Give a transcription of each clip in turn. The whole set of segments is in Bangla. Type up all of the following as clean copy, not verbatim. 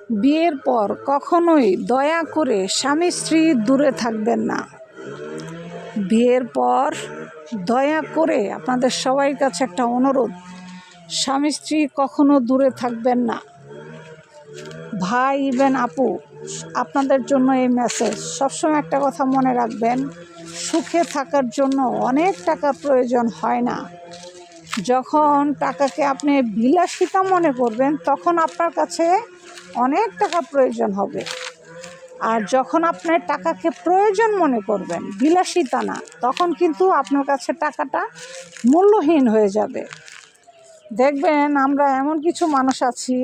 বিয়ের পর কখনোই দয়া করে স্বামী স্ত্রী দূরে থাকবেন না। বিয়ের পর দয়া করে আপনাদের সবার কাছে একটা অনুরোধ, স্বামী স্ত্রী কখনো দূরে থাকবেন না। ভাই ইভেন আপু, আপনাদের জন্য এই মেসেজ। সবসময় একটা কথা মনে রাখবেন, সুখে থাকার জন্য অনেক টাকা প্রয়োজন হয় না। যখন টাকাকে আপনি বিলাসিতা মনে করবেন তখন আপনার কাছে অনেক টাকা প্রয়োজন হবে। আর যখন আপনি টাকাকে প্রয়োজন মনে করবেন, বিলাসিতা না, তখন কিন্তু আপনার কাছে টাকাটা মূল্যহীন হয়ে যাবে। দেখবেন আমরা এমন কিছু মানুষ আছি,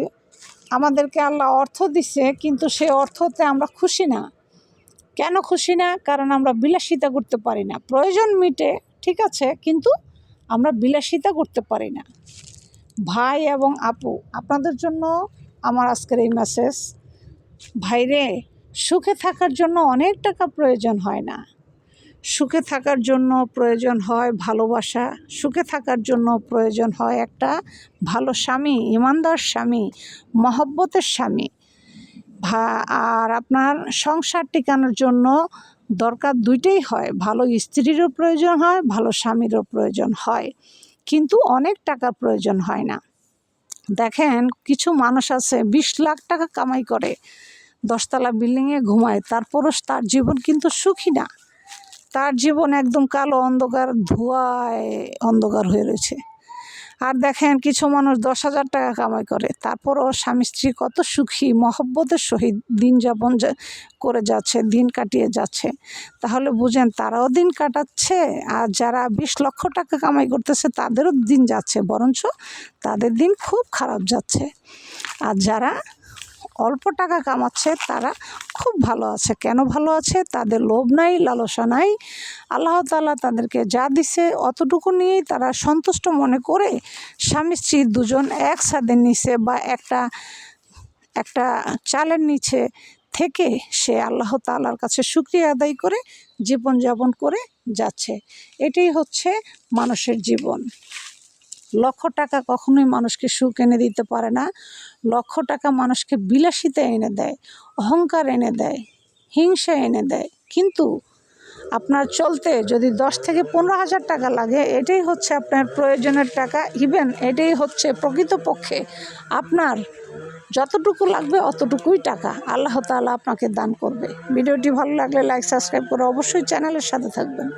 আমাদেরকে আল্লাহ অর্থ দিচ্ছে, কিন্তু সেই অর্থতে আমরা খুশি না। কেন খুশি না? কারণ আমরা বিলাসিতা করতে পারি না। প্রয়োজন মিটে, ঠিক আছে, কিন্তু আমরা বিলাসিতা করতে পারি না। ভাই এবং আপু, আপনাদের জন্য আমার আজকের এই মেসেজ। ভাইরে, সুখে থাকার জন্য অনেক টাকা প্রয়োজন হয় না। সুখে থাকার জন্য প্রয়োজন হয় ভালোবাসা, সুখে থাকার জন্য প্রয়োজন হয় একটা ভালো স্বামী, ইমানদার স্বামী, মহব্বতের স্বামী। আর আপনার সংসার টিকানোর জন্য দরকার দুইটাই হয়, ভালো স্ত্রীরও প্রয়োজন হয়, ভালো স্বামীরও প্রয়োজন হয়, কিন্তু অনেক টাকার প্রয়োজন হয় না। দেখেন, কিছু মানুষ আছে 20 লাখ টাকা কামাই করে, 10তলা বিল্ডিংয়ে ঘুমায়, তারপরও তার জীবন কিন্তু সুখী না। তার জীবন একদম কালো অন্ধকার, ধোঁয়ায় অন্ধকার হয়ে রয়েছে। আর দেখেন, কিছু মানুষ 10,000 টাকা কামাই করে, তারপরও স্বামী স্ত্রী কত সুখী, মহব্বতের সহিত দিন যাপন করে যাচ্ছে, দিন কাটিয়ে যাচ্ছে। তাহলে বুঝেন, তারাও দিন কাটাচ্ছে, আর যারা 20 লক্ষ টাকা কামাই করতেছে তাদেরও দিন যাচ্ছে, বরঞ্চ তাদের দিন খুব খারাপ যাচ্ছে। আর যারা অল্প টাকা কামাচ্ছে তারা খুব ভালো আছে। কেন ভালো আছে? তাদের লোভ নাই, লালসা নাই। আল্লাহ তাআলা তাদেরকে যা দিছে অতটুকু নিয়েই তারা সন্তুষ্ট মনে করে স্বামী স্ত্রী দুজন এক ছাদের নিচে বা একটা চালের নিচে থেকে সে আল্লাহ তাআলার কাছে শুকরিয়া আদায় করে জীবনযাপন করে যাচ্ছে। এটাই হচ্ছে মানুষের জীবন। লক্ষ টাকা কখনোই মানুষকে সুখ এনে দিতে পারে না। লক্ষ টাকা মানুষকে বিলাসিতা এনে দেয়, অহংকার এনে দেয়, হিংসা এনে দেয়। কিন্তু আপনার চলতে যদি 10 থেকে 15,000 টাকা লাগে, এটাই হচ্ছে আপনার প্রয়োজনের টাকা। ইভেন এটাই হচ্ছে প্রকৃতপক্ষে আপনার যতটুকু লাগবে অতটুকুই টাকা আল্লাহ তাআলা আপনাকে দান করবে। ভিডিওটি ভালো লাগলে লাইক, সাবস্ক্রাইব করে অবশ্যই চ্যানেলের সাথে থাকবেন।